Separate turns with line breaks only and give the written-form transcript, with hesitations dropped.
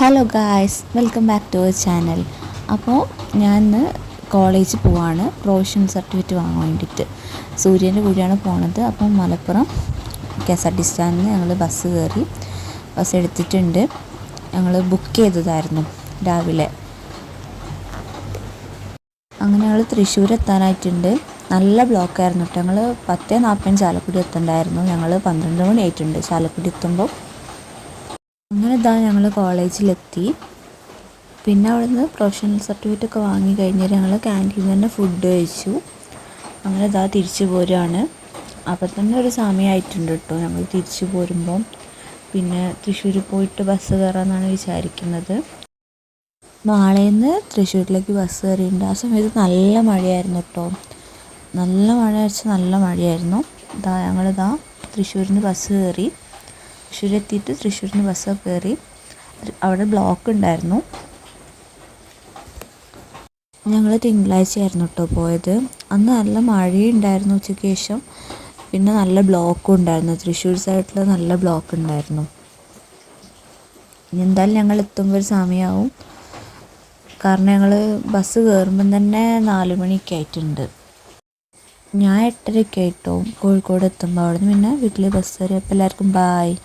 Hello guys, welcome back to our channel. അപ്പോൾ ഞാൻ ഇന്ന് കോളേജിൽ പോവാണ് പ്രൊഫഷണൽ സർട്ടിഫിക്കറ്റ് വാങ്ങാൻ വേണ്ടിയിട്ട്. സൂര്യൻ്റെ കൂടെയാണ് പോണത്. അപ്പം മലപ്പുറം KSRTC സ്റ്റാൻഡിൽ നിന്ന് ഞങ്ങൾ ബസ് എടുത്തിട്ടുണ്ട്. ഞങ്ങൾ ബുക്ക് ചെയ്തതായിരുന്നു രാവിലെ. അങ്ങനെ ഞങ്ങൾ തൃശ്ശൂർ എത്താനായിട്ടുണ്ട്. നല്ല ബ്ലോക്കായിരുന്നു കേട്ടോ. ഞങ്ങൾ 10:45 ചാലക്കുടി എത്തണ്ടായിരുന്നു. ഞങ്ങൾ 12 മണി ആയിട്ടുണ്ട് ചാലക്കുടി എത്തുമ്പോൾ. അങ്ങനെ ഞങ്ങൾ കോളേജിലെത്തി. പിന്നെ അവിടുന്ന് പ്രൊഫഷണൽ സർട്ടിഫിക്കറ്റ് ഒക്കെ വാങ്ങി കഴിഞ്ഞാൽ ഞങ്ങൾ ക്യാൻറ്റീനിൽ തന്നെ ഫുഡ് കഴിച്ചു. അങ്ങനെ തിരിച്ചു പോരുകയാണ്. അപ്പം തന്നെ ഒരു സമയമായിട്ടുണ്ട് കേട്ടോ ഞങ്ങൾ തിരിച്ചു പോരുമ്പം. പിന്നെ തൃശ്ശൂർ പോയിട്ട് ബസ് കയറാമെന്നാണ് വിചാരിക്കുന്നത്. നാളേന്ന് തൃശ്ശൂരിലേക്ക് ബസ് കയറിയിട്ടുണ്ട്. ആ സമയത്ത് നല്ല മഴയായിരുന്നു കേട്ടോ. നല്ല മഴ വെച്ചാൽ നല്ല മഴയായിരുന്നു. ഞങ്ങൾ തൃശ്ശൂരിൽ നിന്ന് ബസ് കയറി. തൃശ്ശൂരെത്തിയിട്ട് തൃശ്ശൂരിൽ നിന്ന് ബസ്സൊക്കെ കയറി. അവിടെ ബ്ലോക്ക് ഉണ്ടായിരുന്നു. ഞങ്ങൾ തിങ്കളാഴ്ചയായിരുന്നു കേട്ടോ പോയത്. അന്ന് നല്ല മഴയുണ്ടായിരുന്നു ഉച്ചയ്ക്ക് ശേഷം. പിന്നെ നല്ല ബ്ലോക്കും ഉണ്ടായിരുന്നു. തൃശ്ശൂർ സൈഡിൽ നല്ല ബ്ലോക്ക് ഉണ്ടായിരുന്നു. ഇനി എന്തായാലും ഞങ്ങൾ എത്തുമ്പോൾ ഒരു സമയമാവും. കാരണം ഞങ്ങൾ ബസ് കയറുമ്പം തന്നെ 4 മണിയൊക്കെ ആയിട്ടുണ്ട്. ഞാൻ 8:30 ആയിട്ടോ കോഴിക്കോട് എത്തുമ്പോൾ. അവിടെ നിന്ന് പിന്നെ വീട്ടിൽ ബസ് കയറി. അപ്പോൾ എല്ലാവർക്കും ബായ്.